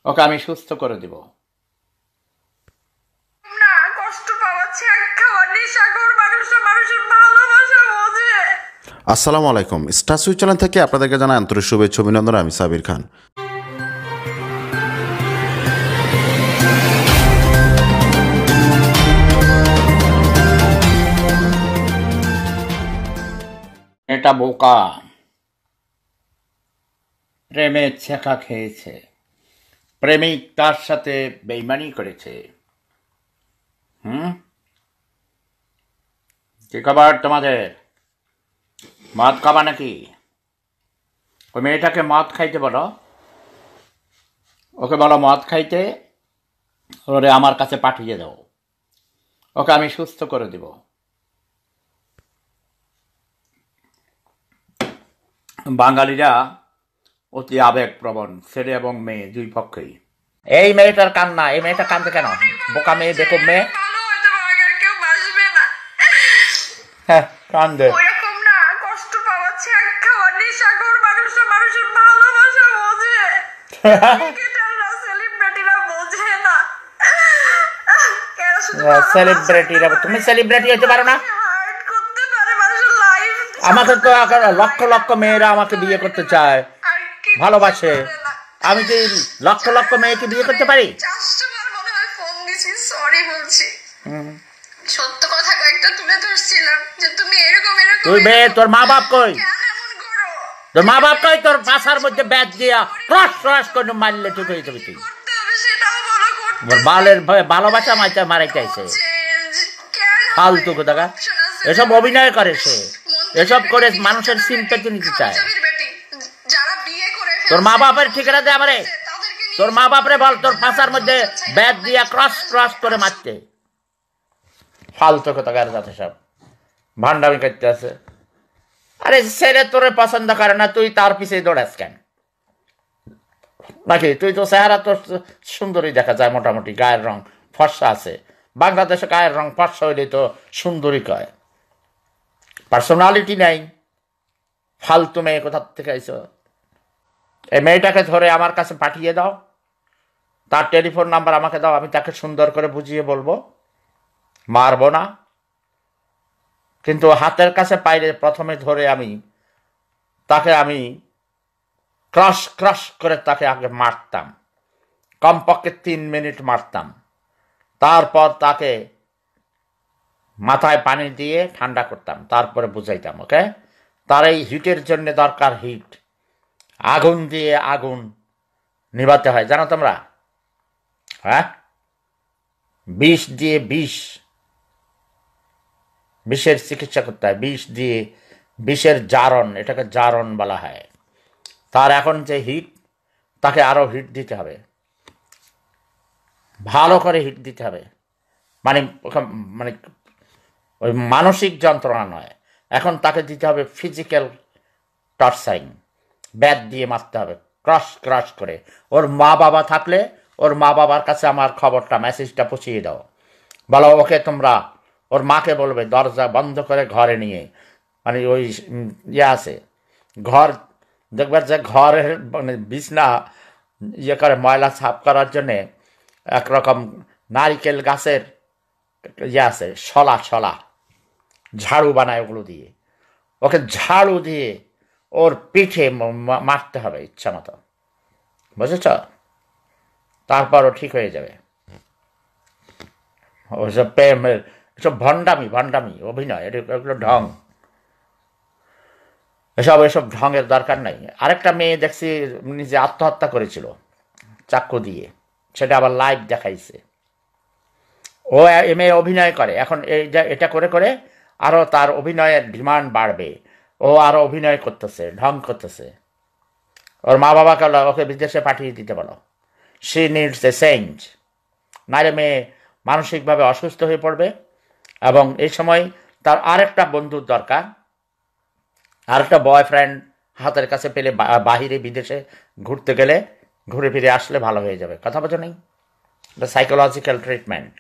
ওকে আমি সুস্থ করে দিব। না, কষ্ট পাওয়াচ্ছে এক খাওয়ার নেশাখোর মানুষের ভালোবাসা বোঝে। আসসালামু আলাইকুম, স্টার সুইচ চ্যানেল থেকে আপনাদেরকে জানাই আন্তরিক শুভেচ্ছা অভিনন্দন। আমি সাবির খান। এটা বোকা, প্রেমের ছেঁকা খেয়েছে, প্রেমিক তার সাথে বেইমানি করেছে। কি খবর তোমাদের? মদ খাবা নাকি? ওই মেয়েটাকে মদ খাইতে বলো, ওকে বলো মদ খাইতে, ওরে আমার কাছে পাঠিয়ে দাও, ওকে আমি সুস্থ করে দিব। বাঙালিরা অতি আবেগপ্রবণ, ছেলে এবং মেয়ে দুই পক্ষেই। এই মেয়েটার কান্না, এই মেয়েটা কান্দে কেন? বোকা মেয়ে, বেকুব মেয়ে। ভালো হয়তো আমাকে আর কেউ বাসবে না। হ্যাঁ, কান্দে। ওইরকম না, কষ্ট পাওয়াচ্ছে এক খাওয়ার নেশাখোর মানুষের ভালোবাসা বোঝে। ক্রিকেটাররা, সেলিব্রিটিরা বোঝে না। এরা শুধু সেলিব্রিটিরা, তুমি সেলিব্রিটি হতে পারো না? হার্ট করতে পারে মানুষের লাইফ। আমাকে তো লক্ষ লক্ষ মেয়েরা আমাকে বিয়ে করতে চায়, ভালোবাসে। আমি কি লক্ষ লক্ষ মেয়েকে বিয়ে করতে পারি? কাস্টমার মনে হয় ফোন দিছি, সরি বলছি। সত্য কথা কয়েকটা তুলে ধরছিলাম যে তুমি এরকম তুই বে, তোর মা বাপ কই? কেন এমন করো? তোর মা বাপ কই? তোর পাশার মধ্যে ব্যাট দিয়া ক্রস ক্রস করে মারলে ঠিক হয়ে যাবে। তুই করতে হবে সেটাও বলো, করতে ওর বালের ভয়ে ভালোবাসা মাইটা মারাই চাইছে। ফালতু কোথাকা, এসব অভিনয় করে সে, এসব করে মানুষের সিম্পেথি নিতে চায়। যারা বিয়ে করে তোর মা বাপের ঠিকানা দে আমারে, তোর মা বাপরে বল তোর পাশার মধ্যে ব্যাট দিয়া ক্রস ক্রস করে মারতে। ফালতু কোথাকার যাতে সব ভান্ডামি করতে আছে। আরে ছেলে তোরে পছন্দ করে না, তুই তার পিছে দৌড়াস কেন? নাকি তুই তো চেহারা তোর সুন্দরী দেখা যায়, মোটামুটি গায়ের রং ফর্সা আছে। বাংলাদেশে গায়ের রং ফর্সা হইলে তো সুন্দরী কয়, পার্সোনালিটি নাই। ফালতু মেয়ে কোথা থেকে আইছো? এই মেয়েটাকে ধরে আমার কাছে পাঠিয়ে দাও, তার টেলিফোন নাম্বার আমাকে দাও, আমি তাকে সুন্দর করে বুঝিয়ে বলবো, মারবো না। কিন্তু হাতের কাছে পাইলে প্রথমে ধরে তাকে আমি ক্রস ক্রস করে তাকে আগে মারতাম, কমপক্ষে 3 মিনিট মারতাম। তারপর তাকে মাথায় পানি দিয়ে ঠান্ডা করতাম, তারপরে বুঝাইতাম। ওকে, তার এই হিটের জন্য দরকার হিট। আগুন দিয়ে আগুন নিভাতে হয়, জানো তোমরা? হ্যাঁ, বিষ দিয়ে বিষের চিকিৎসা করতে হয়, বিষ দিয়ে বিষের জারণ, এটাকে জারণ বলা হয়। তার এখন যে হিট, তাকে আরো হিট দিতে হবে, ভালো করে হিট দিতে হবে। মানে মানে ওই মানসিক যন্ত্রণা নয়, এখন তাকে দিতে হবে ফিজিক্যাল টর্চারিং। ব্যাট দিয়ে মারতে হবে ক্রস ক্রস করে। ওর মা বাবা থাকলে ওর মা বাবার কাছে আমার খবরটা, মেসেজটা পৌঁছিয়ে দাও। বলো ওকে, তোমরা ওর মাকে বলবে দরজা বন্ধ করে ঘরে নিয়ে, মানে ওই আছে ঘর, দেখবার যে ঘরের মানে বিছনা করে ময়লা সাফ করার জন্যে একরকম নারিকেল গাছের আছে, শলা ঝাড়ু বানায়, ওগুলো দিয়ে ওকে ঝাড়ু দিয়ে ওর পিঠে মারতে হবে ইচ্ছা মতো, বুঝেছ? তারপরও ঠিক হয়ে যাবে। ওইসব প্রেমের, এসব ভণ্ডামি অভিনয়, এগুলো ঢং। এসব ঢঙের দরকার নাই। আরেকটা মেয়ে দেখছি নিজে আত্মহত্যা করেছিল চাকু দিয়ে, সেটা আবার লাইভ দেখাইছে। ও মেয়ে অভিনয় করে এখন, এটা করে করে আরও তার অভিনয়ের ডিমান্ড বাড়বে। ও আরও অভিনয় করতেছে, ঢং করতেছে। ওর মা বাবাকে ওকে বিদেশে পাঠিয়ে দিতে বলো। শি নিডস এ চেঞ্জ, নাহলে মেয়ে মানসিকভাবে অসুস্থ হয়ে পড়বে। এবং এই সময় তার আরেকটা বন্ধুর দরকার, আরেকটা বয়ফ্রেন্ড হাতের কাছে পেলে, বাহিরে বিদেশে ঘুরতে গেলে, ঘুরে ফিরে আসলে ভালো হয়ে যাবে। কথা বোঝো নেই? এটা সাইকোলজিক্যাল ট্রিটমেন্ট।